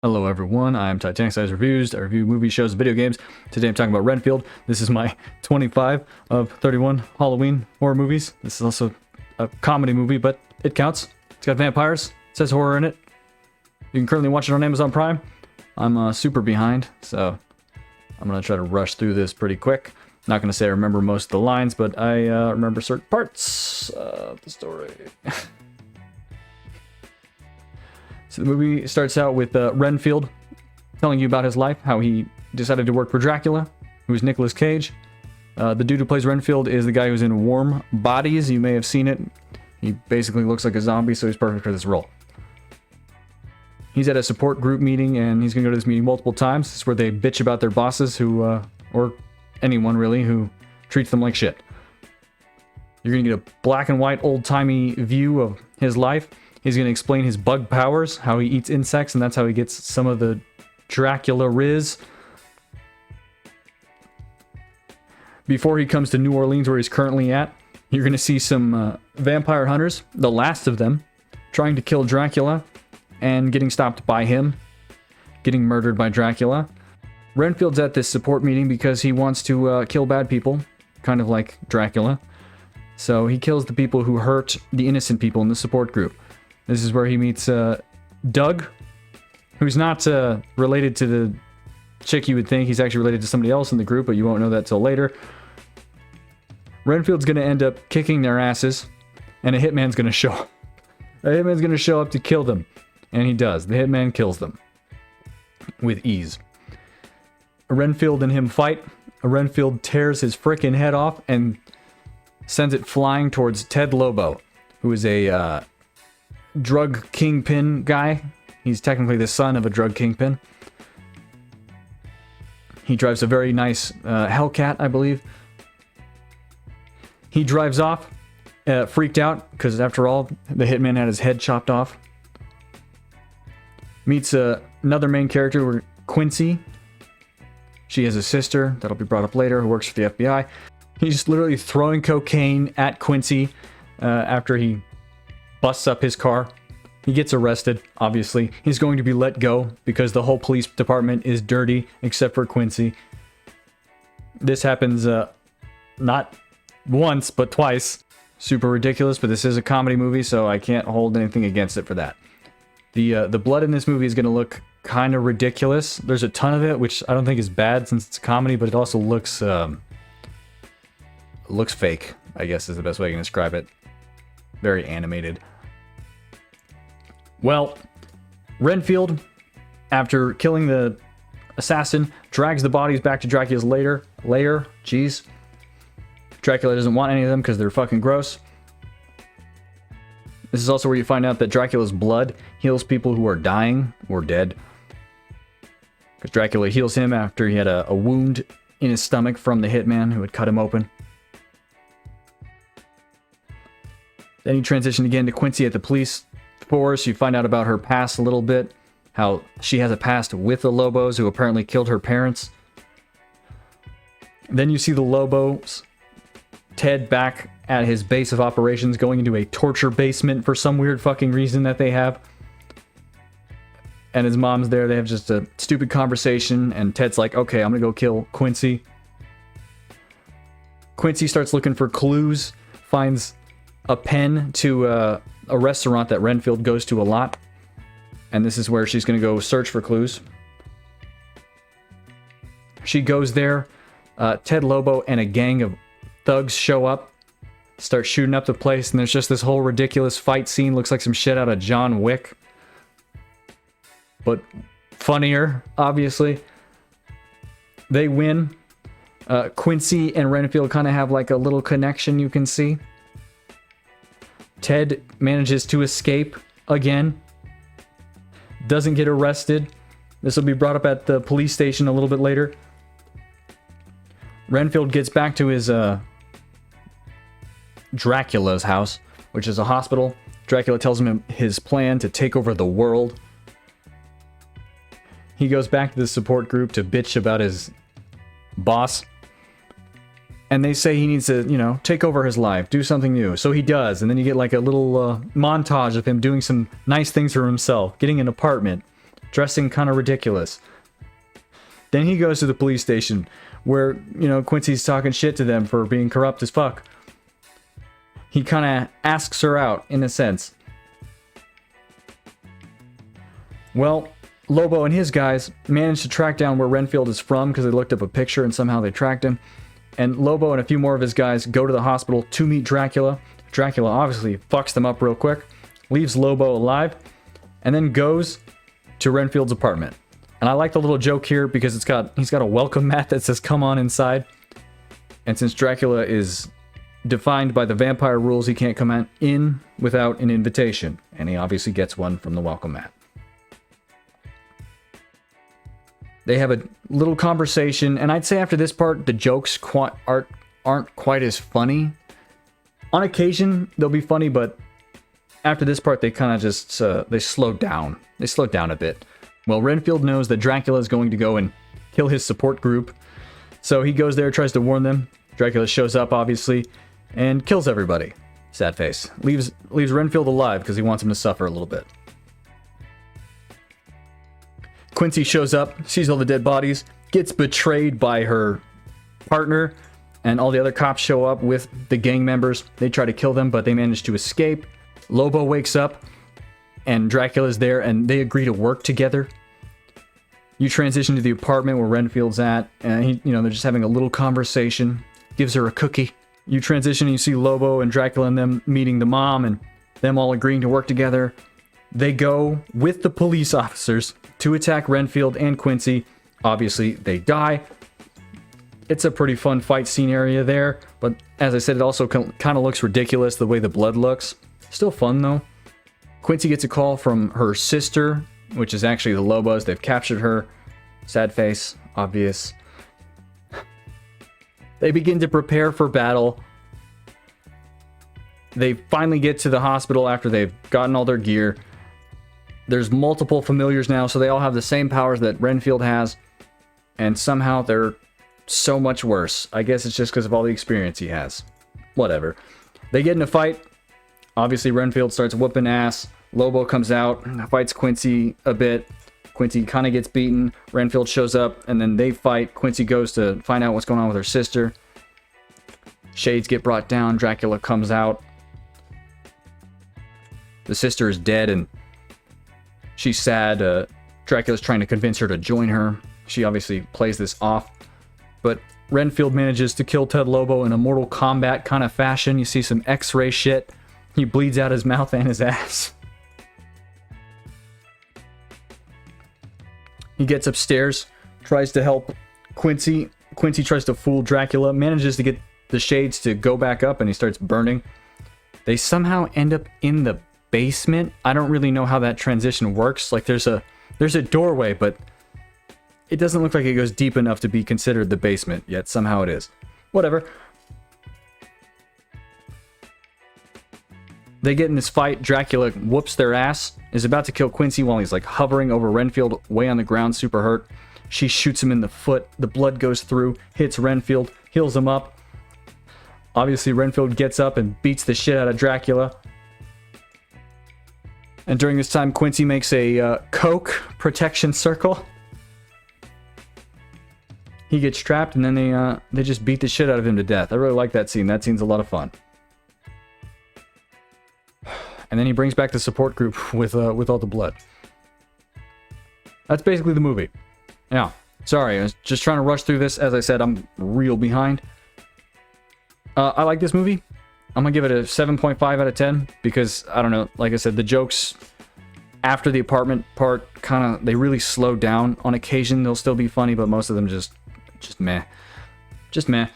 Hello everyone, I'm TitanicSizedReviews. I review movies, shows, and video games. Today I'm talking about Renfield. This is my 25 of 31 Halloween horror movies. This is also a comedy movie, but it counts. It's got vampires, it says horror in it. You can currently watch it on Amazon Prime. I'm super behind, so I'm going to try to rush through this pretty quick. Not going to say I remember most of the lines, but I remember certain parts of the story. So the movie starts out with Renfield telling you about his life, how he decided to work for Dracula, who's Nicolas Cage. The dude who plays Renfield is the guy who's in Warm Bodies. You may have seen it. He basically looks like a zombie, so he's perfect for this role. He's at a support group meeting, and he's going to go to this meeting multiple times. This is where they bitch about their bosses who, or anyone really, who treats them like shit. You're going to get a black and white old-timey view of his life. He's going to explain his bug powers, how he eats insects, and that's how he gets some of the Dracula riz. Before he comes to New Orleans, where he's currently at, you're going to see some vampire hunters, the last of them, trying to kill Dracula, and getting stopped by him, getting murdered by Dracula. Renfield's at this support meeting because he wants to kill bad people, kind of like Dracula. So he kills the people who hurt the innocent people in the support group. This is where he meets Doug, who's not related to the chick you would think. He's actually related to somebody else in the group, but you won't know that till later. Renfield's going to end up kicking their asses, and a hitman's going to show up. A hitman's going to show up to kill them, and he does. The hitman kills them with ease. Renfield and him fight. Renfield tears his frickin' head off and sends it flying towards Ted Lobo, who is a drug kingpin guy. He's technically the son of a drug kingpin. He drives a very nice Hellcat, I believe. He drives off, freaked out, because after all, the hitman had his head chopped off. Meets another main character, Quincy. She has a sister, that'll be brought up later, who works for the FBI. He's literally throwing cocaine at Quincy after he busts up his car. He gets arrested, obviously. He's going to be let go because the whole police department is dirty except for Quincy. This happens not once, but twice. Super ridiculous, but this is a comedy movie, so I can't hold anything against it for that. The blood in this movie is going to look kind of ridiculous. There's a ton of it, which I don't think is bad since it's a comedy, but it also looks fake, I guess is the best way I can describe it. Very animated. Well, Renfield, after killing the assassin, drags the bodies back to Dracula's lair. Jeez. Dracula doesn't want any of them because they're fucking gross. This is also where you find out that Dracula's blood heals people who are dying or dead. Because Dracula heals him after he had a wound in his stomach from the hitman who had cut him open. Then you transition again to Quincy at the police force. You find out about her past a little bit. How she has a past with the Lobos who apparently killed her parents. Then you see the Lobos, Ted back at his base of operations going into a torture basement for some weird fucking reason that they have. And his mom's there. They have just a stupid conversation and Ted's like, okay, I'm gonna go kill Quincy. Quincy starts looking for clues, finds a pen to a restaurant that Renfield goes to a lot. And this is where she's going to go search for clues. She goes there. Ted Lobo and a gang of thugs show up. Start shooting up the place. And there's just this whole ridiculous fight scene. Looks like some shit out of John Wick. But funnier, obviously. They win. Quincy and Renfield kind of have like a little connection you can see. Ted manages to escape again. Doesn't get arrested. This will be brought up at the police station a little bit later. Renfield gets back to his Dracula's house, which is a hospital. Dracula tells him his plan to take over the world. He goes back to the support group to bitch about his boss. And they say he needs to, you know, take over his life, do something new. So he does, and then you get like a little montage of him doing some nice things for himself, getting an apartment, dressing kind of ridiculous. Then he goes to the police station where, you know, Quincy's talking shit to them for being corrupt as fuck. He kind of asks her out, in a sense. Well, Lobo and his guys managed to track down where Renfield is from because they looked up a picture and somehow they tracked him. And Lobo and a few more of his guys go to the hospital to meet Dracula. Dracula obviously fucks them up real quick, leaves Lobo alive, and then goes to Renfield's apartment. And I like the little joke here because he's got a welcome mat that says "Come on inside." And since Dracula is defined by the vampire rules, he can't come in without an invitation, and he obviously gets one from the welcome mat. They have a little conversation, and I'd say after this part, the jokes aren't quite as funny. On occasion, they'll be funny, but after this part, they kind of just, they slow down. They slow down a bit. Well, Renfield knows that Dracula is going to go and kill his support group, so he goes there, tries to warn them. Dracula shows up, obviously, and kills everybody. Sad face. Leaves Renfield alive because he wants him to suffer a little bit. Quincy shows up, sees all the dead bodies, gets betrayed by her partner, and all the other cops show up with the gang members. They try to kill them, but they manage to escape. Lobo wakes up, and Dracula's there, and they agree to work together. You transition to the apartment where Renfield's at, and they're just having a little conversation. Gives her a cookie. You transition, and you see Lobo and Dracula and them meeting the mom, and them all agreeing to work together. They go with the police officers to attack Renfield and Quincy. Obviously, they die. It's a pretty fun fight scene area there, but as I said, it also kind of looks ridiculous the way the blood looks. Still fun, though. Quincy gets a call from her sister, which is actually the Lobos. They've captured her. Sad face, obvious. They begin to prepare for battle. They finally get to the hospital after they've gotten all their gear. There's multiple familiars now, so they all have the same powers that Renfield has, and somehow they're so much worse. I guess it's just because of all the experience he has. Whatever. They get in a fight. Obviously, Renfield starts whooping ass. Lobo comes out, fights Quincy a bit. Quincy kind of gets beaten. Renfield shows up, and then they fight. Quincy goes to find out what's going on with her sister. Shades get brought down. Dracula comes out. The sister is dead, and she's sad. Dracula's trying to convince her to join her. She obviously plays this off. But Renfield manages to kill Ted Lobo in a Mortal Kombat kind of fashion. You see some X-ray shit. He bleeds out his mouth and his ass. He gets upstairs, tries to help Quincy. Quincy tries to fool Dracula, manages to get the shades to go back up, and he starts burning. They somehow end up in the basement. I don't really know how that transition works. Like, there's a doorway, but it doesn't look like it goes deep enough to be considered the basement, yet somehow it is. Whatever. They get in this fight. Dracula whoops their ass, is about to kill Quincy while he's like hovering over Renfield, way on the ground, super hurt. She shoots him in the foot. The blood goes through, hits Renfield, heals him up. Obviously, Renfield gets up and beats the shit out of Dracula. And during this time, Quincy makes a Coke protection circle. He gets trapped, and then they just beat the shit out of him to death. I really like that scene. That scene's a lot of fun. And then he brings back the support group with all the blood. That's basically the movie. Yeah, sorry, I was just trying to rush through this. As I said, I'm real behind. I like this movie. I'm gonna give it a 7.5 out of 10 because, I don't know, like I said, the jokes after the apartment part they really slow down. On occasion, they'll still be funny, but most of them just meh. Just meh.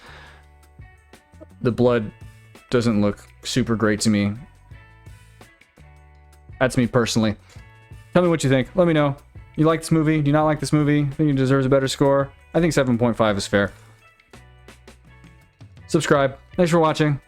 The blood doesn't look super great to me. That's me personally. Tell me what you think. Let me know. You like this movie? Do you not like this movie? Think it deserves a better score? I think 7.5 is fair. Subscribe. Thanks for watching.